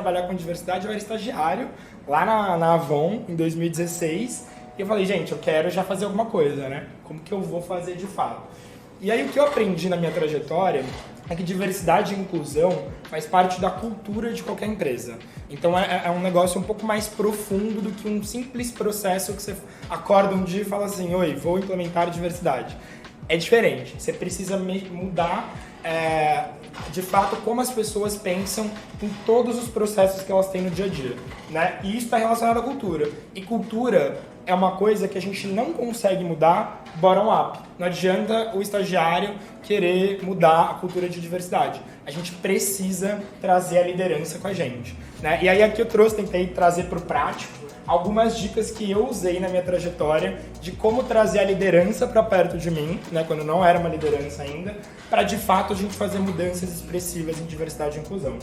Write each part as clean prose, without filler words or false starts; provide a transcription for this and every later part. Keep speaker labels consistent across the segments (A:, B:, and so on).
A: trabalhar com diversidade, eu era estagiário lá na Avon, em 2016, e eu falei, gente, eu quero já fazer alguma coisa, né? Como que eu vou fazer de fato? E aí o que eu aprendi na minha trajetória é que diversidade e inclusão faz parte da cultura de qualquer empresa. Então é um negócio um pouco mais profundo do que um simples processo que você acorda um dia e fala assim, oi, vou implementar diversidade. É diferente, você precisa mudar de fato como as pessoas pensam em todos os processos que elas têm no dia a dia, né? E isso está relacionado à cultura. E cultura é uma coisa que a gente não consegue mudar bottom-up. Não adianta o estagiário querer mudar a cultura de diversidade. A gente precisa trazer a liderança com a gente, né? E aí aqui eu tentei trazer para o prático algumas dicas que eu usei na minha trajetória de como trazer a liderança para perto de mim, né, quando não era uma liderança ainda, para de fato a gente fazer mudanças expressivas em diversidade e inclusão.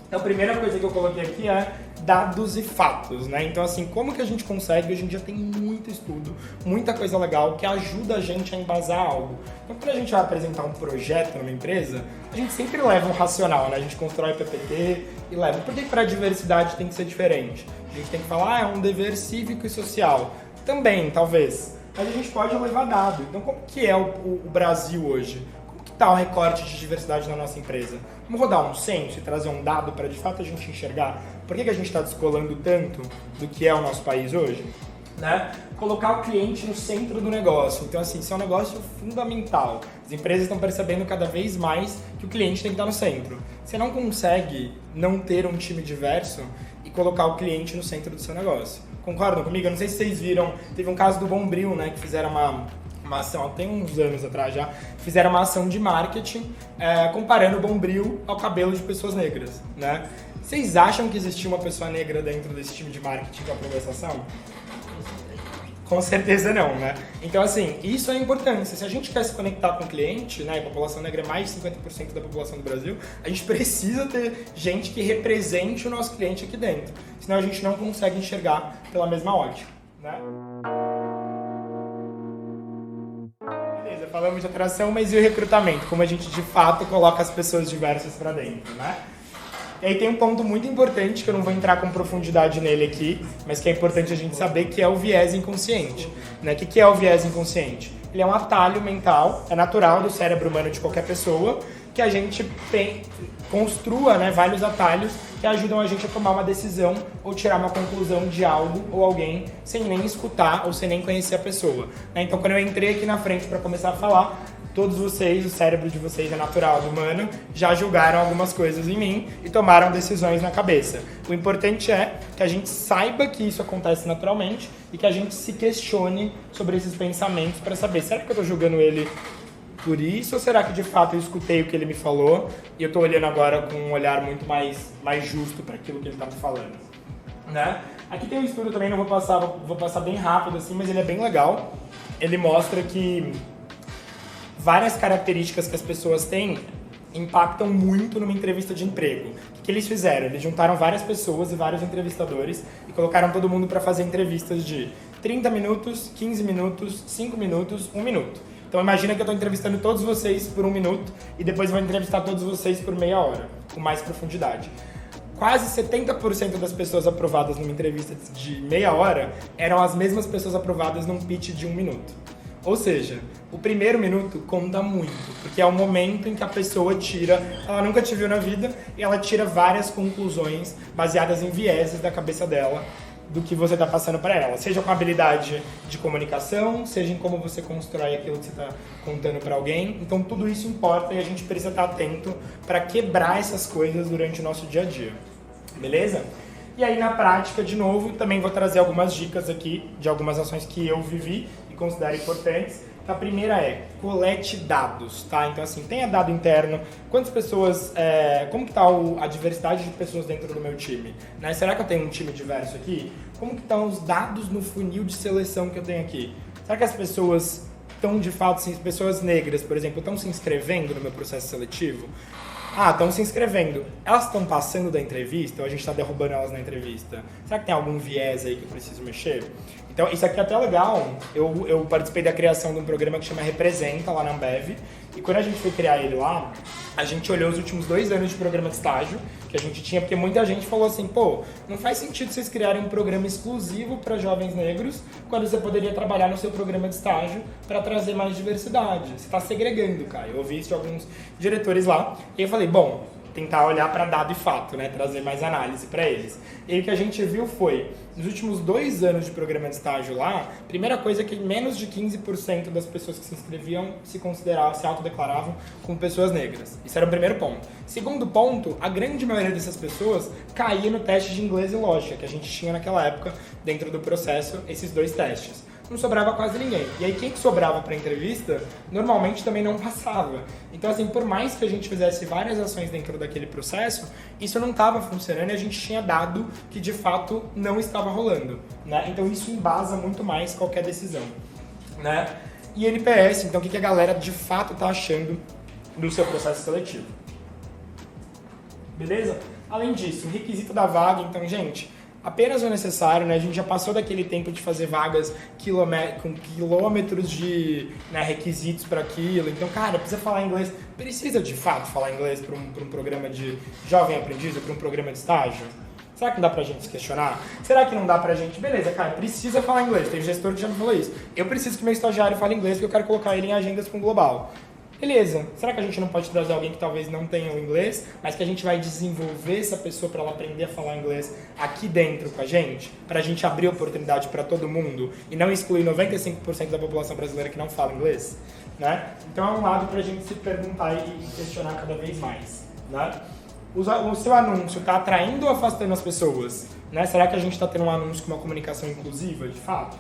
A: Então a primeira coisa que eu coloquei aqui é dados e fatos, né? Então assim, como que a gente consegue? Hoje em dia tem muito estudo, muita coisa legal que ajuda a gente a embasar algo. Então quando a gente vai apresentar um projeto numa empresa, a gente sempre leva um racional, né? A gente constrói PPT e leva. Por que para a diversidade tem que ser diferente? A gente tem que falar, é um dever cívico e social. Também, talvez. Mas a gente pode levar dado. Então como que é o Brasil hoje? Tá o recorte de diversidade na nossa empresa. Vamos rodar um censo e trazer um dado para de fato a gente enxergar por que a gente está descolando tanto do que é o nosso país hoje, né? Colocar o cliente no centro do negócio. Então assim, isso é um negócio fundamental. As empresas estão percebendo cada vez mais que o cliente tem que estar no centro. Você não consegue não ter um time diverso e colocar o cliente no centro do seu negócio. Concordam comigo? Eu não sei se vocês viram, teve um caso do Bombril, né, que fizeram uma ação, tem uns anos atrás já, fizeram uma ação de marketing comparando o Bombril ao cabelo de pessoas negras, né? Vocês acham que existia uma pessoa negra dentro desse time de marketing que aprovou essa ação? Com certeza não, né? Então, assim, isso é importante. Se a gente quer se conectar com o cliente, né, a população negra é mais de 50% da população do Brasil, a gente precisa ter gente que represente o nosso cliente aqui dentro. Senão a gente não consegue enxergar pela mesma ótica, né? Falamos de atração, mas e o recrutamento? Como a gente de fato coloca as pessoas diversas para dentro, né? E aí tem um ponto muito importante, que eu não vou entrar com profundidade nele aqui, mas que é importante a gente saber, que é o viés inconsciente, né? O que é o viés inconsciente? Ele é um atalho mental, é natural do cérebro humano de qualquer pessoa, que a gente construa, né, vários atalhos que ajudam a gente a tomar uma decisão ou tirar uma conclusão de algo ou alguém sem nem escutar ou sem nem conhecer a pessoa, né? Então, quando eu entrei aqui na frente para começar a falar, todos vocês, o cérebro de vocês é natural do humano, já julgaram algumas coisas em mim e tomaram decisões na cabeça. O importante é que a gente saiba que isso acontece naturalmente e que a gente se questione sobre esses pensamentos para saber, será que eu estou julgando ele por isso, ou será que de fato eu escutei o que ele me falou e eu estou olhando agora com um olhar muito mais justo para aquilo que ele está me falando, né? Aqui tem um estudo também, não vou passar bem rápido assim, mas ele é bem legal. Ele mostra que várias características que as pessoas têm impactam muito numa entrevista de emprego. O que eles fizeram? Eles juntaram várias pessoas e vários entrevistadores e colocaram todo mundo para fazer entrevistas de 30 minutos, 15 minutos, 5 minutos, 1 minuto. Então imagina que eu estou entrevistando todos vocês por 1 minuto e depois vou entrevistar todos vocês por meia hora, com mais profundidade. Quase 70% das pessoas aprovadas numa entrevista de meia hora eram as mesmas pessoas aprovadas num pitch de 1 minuto. Ou seja, o primeiro minuto conta muito, porque é o momento em que a pessoa ela nunca te viu na vida, e ela tira várias conclusões baseadas em vieses da cabeça dela, do que você está passando para ela, seja com a habilidade de comunicação, seja em como você constrói aquilo que você está contando para alguém. Então tudo isso importa e a gente precisa estar atento para quebrar essas coisas durante o nosso dia a dia, beleza? E aí na prática, de novo, também vou trazer algumas dicas aqui de algumas ações que eu vivi e considero importantes. A primeira é, colete dados, tá? Então assim, tenha dado interno, quantas pessoas, como que tá a diversidade de pessoas dentro do meu time, né? Será que eu tenho um time diverso aqui? Como que estão os dados no funil de seleção que eu tenho aqui? Será que as pessoas estão de fato, pessoas negras, por exemplo, estão se inscrevendo no meu processo seletivo? Ah, estão se inscrevendo. Elas estão passando da entrevista ou a gente está derrubando elas na entrevista? Será que tem algum viés aí que eu preciso mexer? Então, isso aqui é até legal. Eu participei da criação de um programa que chama Representa, lá na Ambev. E quando a gente foi criar ele lá, a gente olhou os últimos 2 anos de programa de estágio que a gente tinha, porque muita gente falou assim, pô, não faz sentido vocês criarem um programa exclusivo para jovens negros quando você poderia trabalhar no seu programa de estágio para trazer mais diversidade. Você está segregando, cara. Eu ouvi isso de alguns diretores lá, e eu falei, bom, tentar olhar para dado e fato, né? Trazer mais análise para eles. E o que a gente viu foi, nos últimos 2 anos de programa de estágio lá, primeira coisa é que menos de 15% das pessoas que se inscreviam se consideravam, se autodeclaravam como pessoas negras. Isso era o primeiro ponto. Segundo ponto, a grande maioria dessas pessoas caía no teste de inglês e lógica, que a gente tinha naquela época, dentro do processo, esses 2 testes. Não sobrava quase ninguém. E aí quem que sobrava para entrevista, normalmente também não passava. Então assim, por mais que a gente fizesse várias ações dentro daquele processo, isso não estava funcionando e a gente tinha dado que de fato não estava rolando, né? Então isso embasa muito mais qualquer decisão, né? E NPS, então o que a galera de fato está achando do seu processo seletivo. Beleza? Além disso, o requisito da vaga, então, gente, apenas o necessário, né? A gente já passou daquele tempo de fazer vagas com quilômetros de, né, requisitos para aquilo. Então, cara, precisa falar inglês. Precisa de fato falar inglês para um programa de jovem aprendiz ou para um programa de estágio? Será que não dá pra gente se questionar? Será que não dá pra gente? Beleza, cara, precisa falar inglês. Tem gestor que já me falou isso. Eu preciso que meu estagiário fale inglês porque eu quero colocar ele em agendas com o global. Beleza, será que a gente não pode trazer alguém que talvez não tenha o inglês, mas que a gente vai desenvolver essa pessoa para ela aprender a falar inglês aqui dentro com a gente? Para a gente abrir oportunidade para todo mundo e não excluir 95% da população brasileira que não fala inglês? Né? Então é um lado para a gente se perguntar e questionar cada vez mais. Né? O seu anúncio está atraindo ou afastando as pessoas? Né? Será que a gente está tendo um anúncio com uma comunicação inclusiva, de fato?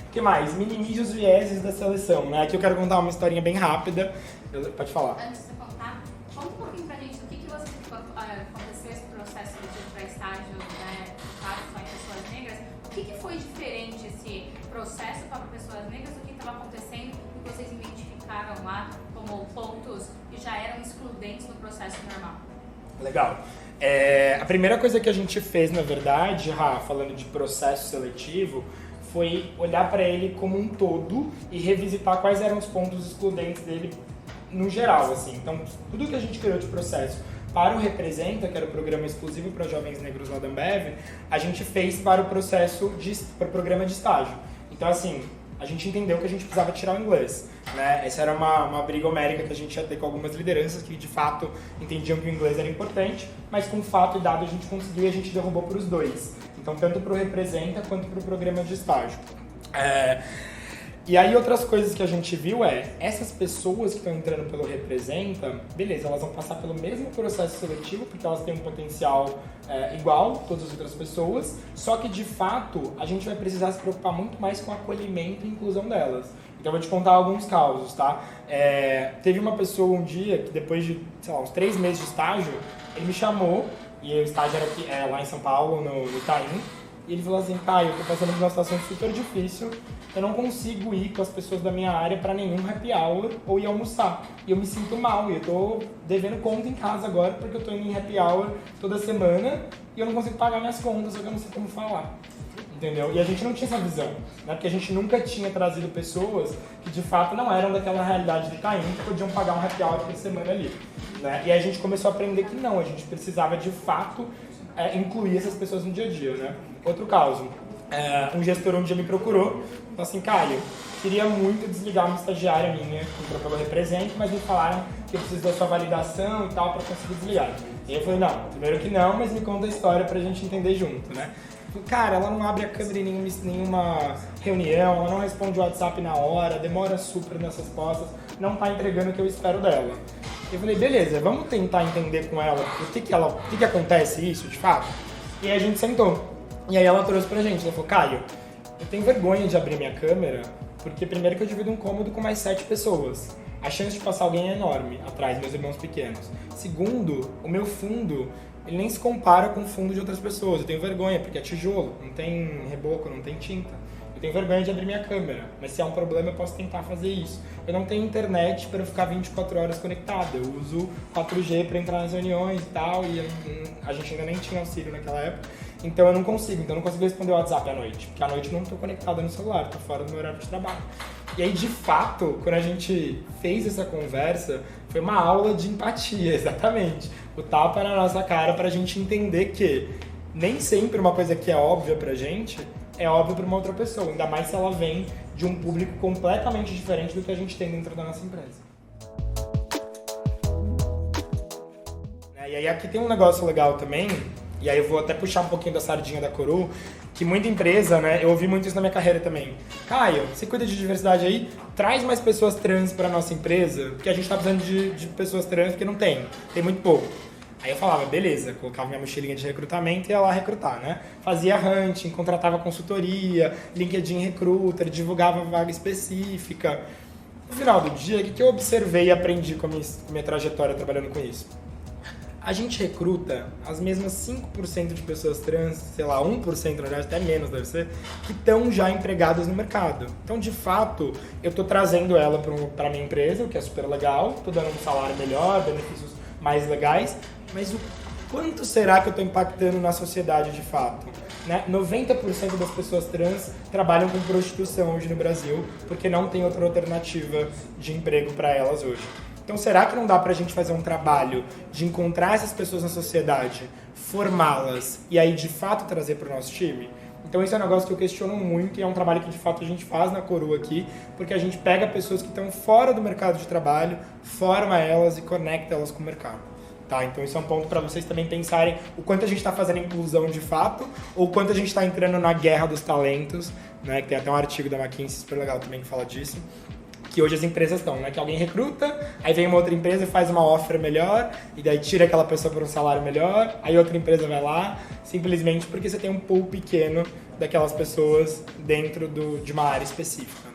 A: O que mais? Minimize os vieses da seleção, né? Aqui eu quero contar uma historinha bem rápida. Pode falar.
B: Antes de você contar, conta um pouquinho pra gente do que você aconteceu esse processo para estágio, né, só em pessoas negras. O que foi diferente esse processo para pessoas negras? O que estava acontecendo e vocês identificaram lá como pontos que já eram excludentes no processo normal?
A: Legal. A primeira coisa que a gente fez, na verdade, falando de processo seletivo, foi olhar para ele como um todo e revisitar quais eram os pontos excludentes dele no geral, assim. Então, tudo que a gente criou de processo para o Representa, que era o programa exclusivo para jovens negros lá da Ambev, a gente fez para o para o programa de estágio. Então, assim, a gente entendeu que a gente precisava tirar o inglês, né? Essa era uma briga homérica que a gente ia ter com algumas lideranças que, de fato, entendiam que o inglês era importante, mas com fato e dado a gente conseguiu e a gente derrubou para os dois. Então, tanto para o Representa quanto para o programa de estágio. E aí, outras coisas que a gente viu essas pessoas que estão entrando pelo Representa, beleza, elas vão passar pelo mesmo processo seletivo, porque elas têm um potencial igual a todas as outras pessoas, só que, de fato, a gente vai precisar se preocupar muito mais com o acolhimento e inclusão delas. Então, eu vou te contar alguns causos, tá? Teve uma pessoa um dia que, depois de, sei lá, uns 3 meses de estágio, ele me chamou, e o estágio era aqui, lá em São Paulo, no Itaim, e ele falou assim, eu tô passando por uma situação super difícil, eu não consigo ir com as pessoas da minha área pra nenhum happy hour ou ir almoçar. E eu me sinto mal, e eu tô devendo conta em casa agora, porque eu tô indo em happy hour toda semana, e eu não consigo pagar minhas contas, eu não sei como falar. Entendeu? E a gente não tinha essa visão, né? Porque a gente nunca tinha trazido pessoas que de fato não eram daquela realidade de Itaim, que podiam pagar um happy hour por semana ali, né? E aí a gente começou a aprender que não, a gente precisava de fato incluir essas pessoas no dia a dia, né? Outro caso, um gestor um dia me procurou, falou assim, Caio, queria muito desligar uma estagiária minha, que entrou pelo Representa, mas me falaram que eu preciso da sua validação e tal para conseguir desligar. E eu falei, não, primeiro que não, mas me conta a história pra gente entender junto, né? Cara, ela não abre a câmera em nenhuma reunião, ela não responde o WhatsApp na hora, demora super nas respostas, não tá entregando o que eu espero dela. Eu falei, beleza, vamos tentar entender com ela por que acontece isso, de fato? E aí a gente sentou. E aí ela trouxe pra gente, ela falou, Caio, eu tenho vergonha de abrir minha câmera, porque primeiro que eu divido um cômodo com mais 7 pessoas. A chance de passar alguém é enorme, atrás, meus irmãos pequenos. Segundo, o meu fundo, ele nem se compara com o fundo de outras pessoas. Eu tenho vergonha, porque é tijolo, não tem reboco, não tem tinta. Eu tenho vergonha de abrir minha câmera, mas se há um problema eu posso tentar fazer isso. Eu não tenho internet para ficar 24 horas conectado. Eu uso 4G para entrar nas reuniões e tal, e a gente ainda nem tinha auxílio naquela época. Então eu não consigo responder o WhatsApp à noite, porque à noite eu não estou conectada no celular, estou fora do meu horário de trabalho. E aí, de fato, quando a gente fez essa conversa, foi uma aula de empatia, exatamente. O tapa na nossa cara pra gente entender que nem sempre uma coisa que é óbvia pra gente é óbvia pra uma outra pessoa, ainda mais se ela vem de um público completamente diferente do que a gente tem dentro da nossa empresa. E aí aqui tem um negócio legal também, e aí eu vou até puxar um pouquinho da sardinha da Coru, que muita empresa, né, eu ouvi muito isso na minha carreira também. Caio, você cuida de diversidade aí, traz mais pessoas trans pra nossa empresa, porque a gente tá precisando de pessoas trans, porque não tem muito pouco. Aí eu falava, beleza, colocava minha mochilinha de recrutamento e ia lá recrutar, né? Fazia hunting, contratava consultoria, LinkedIn Recruiter, divulgava vaga específica. No final do dia, o que eu observei e aprendi com a minha trajetória trabalhando com isso? A gente recruta as mesmas 5% de pessoas trans, sei lá, 1% na verdade, até menos deve ser, que estão já empregadas no mercado. Então, de fato, eu estou trazendo ela para a minha empresa, o que é super legal, estou dando um salário melhor, benefícios mais legais, mas o quanto será que eu estou impactando na sociedade de fato? Né? 90% das pessoas trans trabalham com prostituição hoje no Brasil, porque não tem outra alternativa de emprego para elas hoje. Então, será que não dá pra gente fazer um trabalho de encontrar essas pessoas na sociedade, formá-las e aí, de fato, trazer pro nosso time? Então, esse é um negócio que eu questiono muito e é um trabalho que, de fato, a gente faz na Coru aqui, porque a gente pega pessoas que estão fora do mercado de trabalho, forma elas e conecta elas com o mercado. Tá? Então, isso é um ponto para vocês também pensarem o quanto a gente está fazendo inclusão de fato ou o quanto a gente está entrando na guerra dos talentos, né? Que tem até um artigo da McKinsey super legal também que fala disso. Que hoje as empresas estão, né? Que alguém recruta, aí vem uma outra empresa e faz uma offer melhor, e daí tira aquela pessoa por um salário melhor, aí outra empresa vai lá, simplesmente porque você tem um pool pequeno daquelas pessoas dentro de uma área específica.